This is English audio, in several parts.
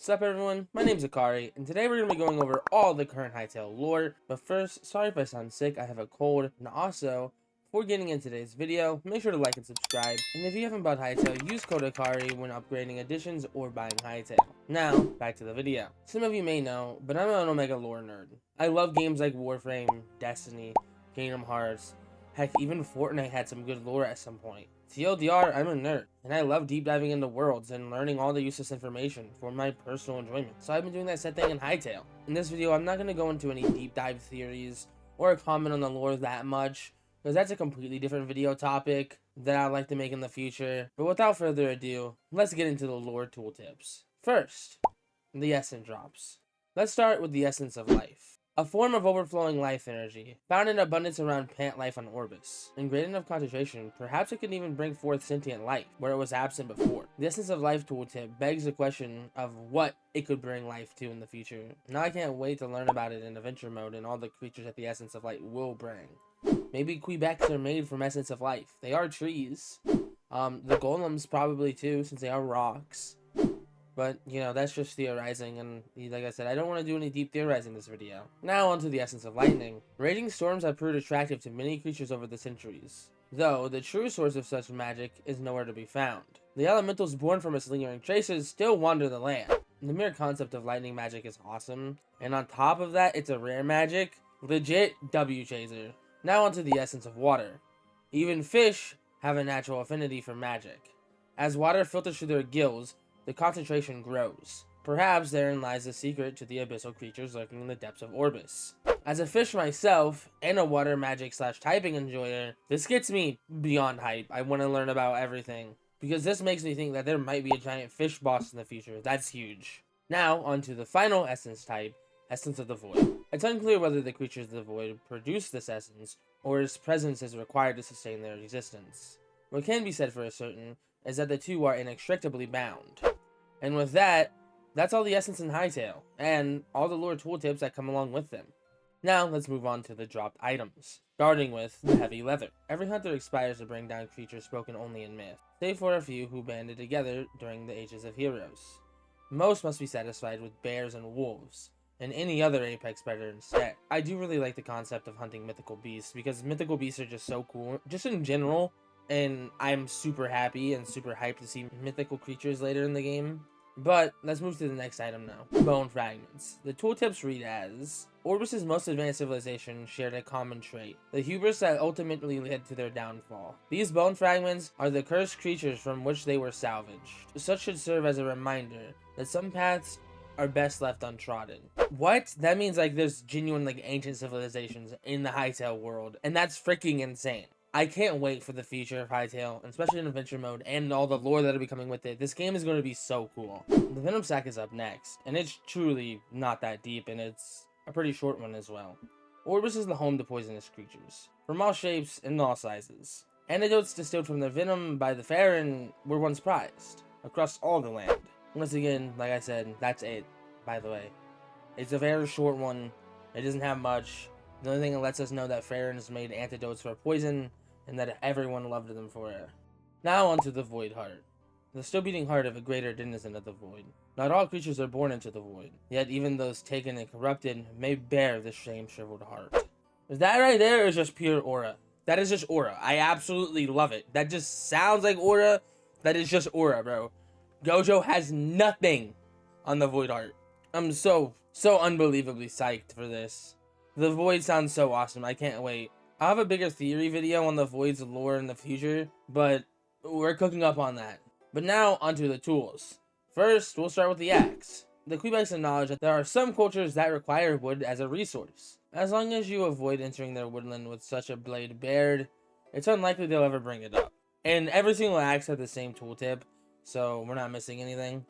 What's up everyone, my name's Akari, and today we're going to be going over all the current Hytale lore, but first, sorry if I sound sick, I have a cold, and also, before getting into today's video, make sure to like and subscribe, and if you haven't bought Hytale, use code Akari when upgrading editions or buying Hytale. Now, back to the video. Some of you may know, but I'm an Omega lore nerd. I love games like Warframe, Destiny, Kingdom Hearts, heck, even Fortnite had some good lore at some point. TLDR, I'm a nerd, and I love deep diving into worlds and learning all the useless information for my personal enjoyment. So I've been doing that said thing in Hytale. In this video, I'm not going to go into any deep dive theories or comment on the lore that much, because that's a completely different video topic that I'd like to make in the future. But without further ado, let's get into the lore tooltips. First, the essence drops. Let's start with the essence of life. A form of overflowing life energy, found in abundance around plant life on Orbis. In great enough concentration, perhaps it could even bring forth sentient life, where it was absent before. The Essence of Life tooltip begs the question of what it could bring life to in the future. Now I can't wait to learn about it in adventure mode and all the creatures that the Essence of Light will bring. Maybe Quebecs are made from Essence of Life. They are trees. The golems probably too, since they are rocks. But, you know, that's just theorizing, and like I said, I don't want to do any deep theorizing in this video. Now onto the essence of lightning. Raging storms have proved attractive to many creatures over the centuries, though the true source of such magic is nowhere to be found. The elementals born from its lingering traces still wander the land. The mere concept of lightning magic is awesome, and on top of that, it's a rare magic. Legit W chaser. Now onto the essence of water. Even fish have a natural affinity for magic. As water filters through their gills, the concentration grows. Perhaps therein lies the secret to the abyssal creatures lurking in the depths of Orbis. As a fish myself, and a water magic / typing enjoyer, this gets me beyond hype. I want to learn about everything, because this makes me think that there might be a giant fish boss in the future. That's huge. Now, onto the final essence type, Essence of the Void. It's unclear whether the creatures of the Void produce this essence, or its presence is required to sustain their existence. What can be said for a certain is that the two are inextricably bound. And with that, that's all the essence in Hytale, and all the lore tooltips that come along with them. Now, let's move on to the dropped items, starting with the heavy leather. Every hunter aspires to bring down creatures spoken only in myth, save for a few who banded together during the Ages of Heroes. Most must be satisfied with bears and wolves, and any other apex predator instead. I do really like the concept of hunting mythical beasts, because mythical beasts are just so cool, just in general. And I'm super happy and super hyped to see mythical creatures later in the game. But let's move to the next item now. Bone fragments. The tooltips read as: Orbis' most advanced civilization shared a common trait, the hubris that ultimately led to their downfall. These bone fragments are the cursed creatures from which they were salvaged. Such should serve as a reminder that some paths are best left untrodden. What? That means like there's genuine like ancient civilizations in the Hytale world, and that's freaking insane. I can't wait for the future of Hytale, especially in adventure mode, and all the lore that'll be coming with it. This game is going to be so cool. The Venom Sack is up next, and it's truly not that deep, and it's a pretty short one as well. Orbis is the home to poisonous creatures, from all shapes and all sizes. Antidotes distilled from their venom by the Farron were once prized, across all the land. Once again, like I said, that's it, by the way. It's a very short one, it doesn't have much. The only thing that lets us know that Farron's made antidotes for poison, and that everyone loved them for it. Now onto the Void Heart. The still beating heart of a greater denizen of the Void. Not all creatures are born into the Void, yet even those taken and corrupted may bear the shame-shriveled heart. That right there is just pure aura. That is just aura. I absolutely love it. That just sounds like aura. That is just aura, bro. Gojo has nothing on the Void Heart. I'm so unbelievably psyched for this. The Void sounds so awesome. I can't wait. I'll have a bigger theory video on the Void's lore in the future, but we're cooking up on that. But now, onto the tools. First, we'll start with the axe. The Quebecs acknowledge that there are some cultures that require wood as a resource. As long as you avoid entering their woodland with such a blade bared, it's unlikely they'll ever bring it up. And every single axe has the same tooltip, so we're not missing anything.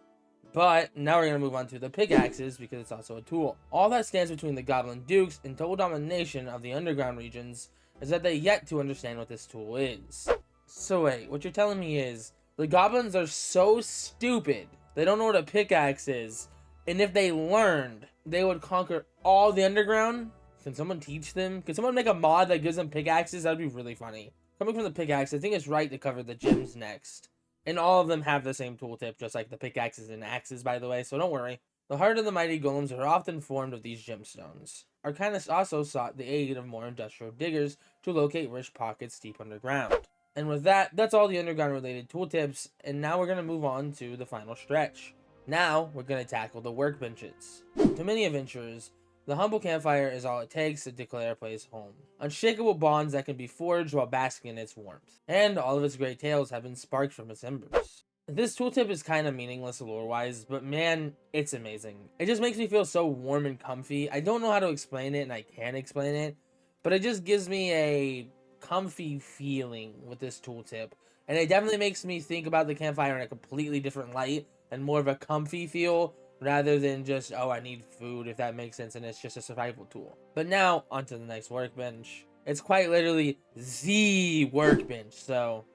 But now we're going to move on to the pickaxes, because it's also a tool. All that stands between the Goblin Dukes and total domination of the underground regions is that they yet to understand what this tool is. So wait, what you're telling me is, the goblins are so stupid, they don't know what a pickaxe is, and if they learned, they would conquer all the underground? Can someone teach them? Can someone make a mod that gives them pickaxes? That would be really funny. Coming from the pickaxe, I think it's right to cover the gems next. And all of them have the same tooltip, just like the pickaxes and axes, by the way, so don't worry. The heart of the mighty golems are often formed of these gemstones. Arcanists also sought the aid of more industrial diggers to locate rich pockets deep underground. And with that, that's all the underground related tooltips, and now we're going to move on to the final stretch. Now, we're going to tackle the workbenches. To many adventurers, the humble campfire is all it takes to declare a place home. Unshakable bonds that can be forged while basking in its warmth. And all of its great tales have been sparked from its embers. This tooltip is kind of meaningless lore-wise, but man, it's amazing. It just makes me feel so warm and comfy. I don't know how to explain it, and I can't explain it, but it just gives me a comfy feeling with this tooltip. And it definitely makes me think about the campfire in a completely different light, and more of a comfy feel, rather than just, oh, I need food, if that makes sense, and it's just a survival tool. But now, onto the next workbench. It's quite literally the workbench, so,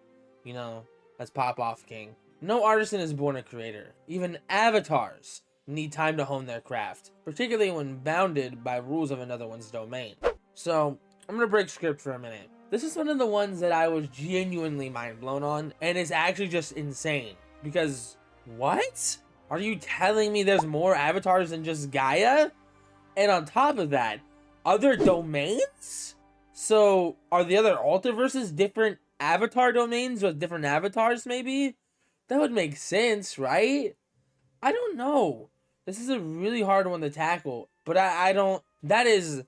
you know, let's pop off, King. No artisan is born a creator. Even avatars need time to hone their craft, particularly when bounded by rules of another one's domain. So, I'm gonna break script for a minute. This is one of the ones that I was genuinely mind blown on, and it's actually just insane. Because, what? Are you telling me there's more avatars than just Gaia? And on top of that, other domains? So, are the other Altiverses different avatar domains with different avatars, maybe? That would make sense, right? I don't know. This is a really hard one to tackle, but I don't... That is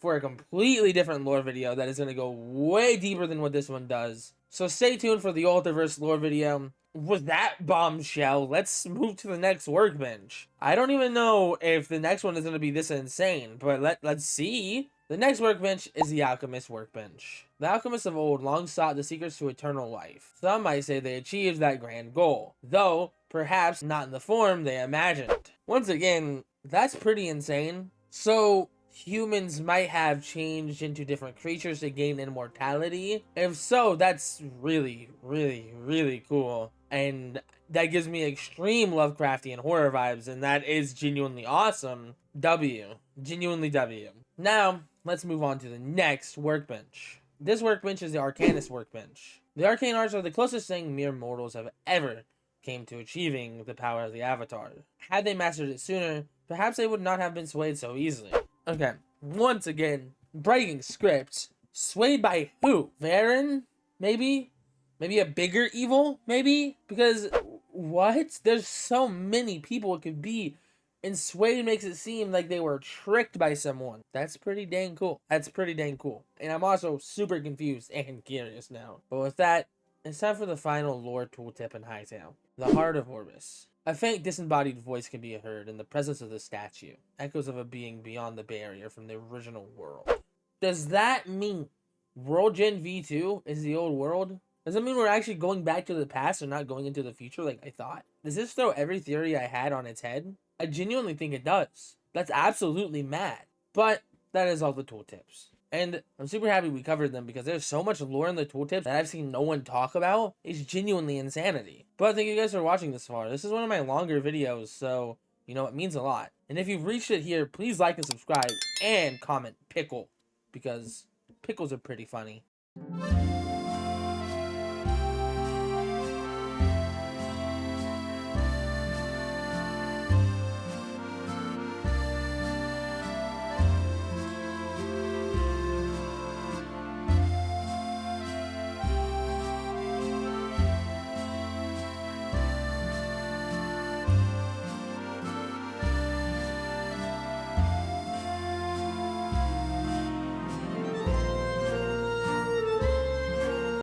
for a completely different lore video that is going to go way deeper than what this one does. So stay tuned for the Altiverse lore video. With that bombshell, let's move to the next workbench. I don't even know if the next one is going to be this insane, but let's see. The next workbench is the Alchemist workbench. The alchemists of old long sought the secrets to eternal life. Some might say they achieved that grand goal, though perhaps not in the form they imagined. Once again, that's pretty insane. So, humans might have changed into different creatures to gain immortality. If so, that's really, really, really cool. And that gives me extreme Lovecraftian horror vibes, and that is genuinely awesome. W. Genuinely W. Now, let's move on to the next workbench. This workbench is the Arcanist workbench. The arcane arts are the closest thing mere mortals have ever came to achieving the power of the Avatar. Had they mastered it sooner, perhaps they would not have been swayed so easily. Okay, once again, breaking scripts. Swayed by who? Varen? Maybe? Maybe a bigger evil? Maybe? Because, what? There's so many people it could be. And swayed makes it seem like they were tricked by someone. That's pretty dang cool. That's pretty dang cool. And I'm also super confused and curious now. But with that, it's time for the final lore tooltip in Hytale. The Heart of Orbis. A faint disembodied voice can be heard in the presence of the statue. Echoes of a being beyond the barrier from the original world. Does that mean World Gen V2 is the old world? Does that mean we're actually going back to the past and not going into the future like I thought? Does this throw every theory I had on its head? I genuinely think it does. That's absolutely mad. But that is all the tooltips. And I'm super happy we covered them because there's so much lore in the tooltips that I've seen no one talk about. It's genuinely insanity. But thank you guys for watching this far. This is one of my longer videos, so, you know, it means a lot. And if you've reached it here, please like and subscribe and comment pickle, because pickles are pretty funny.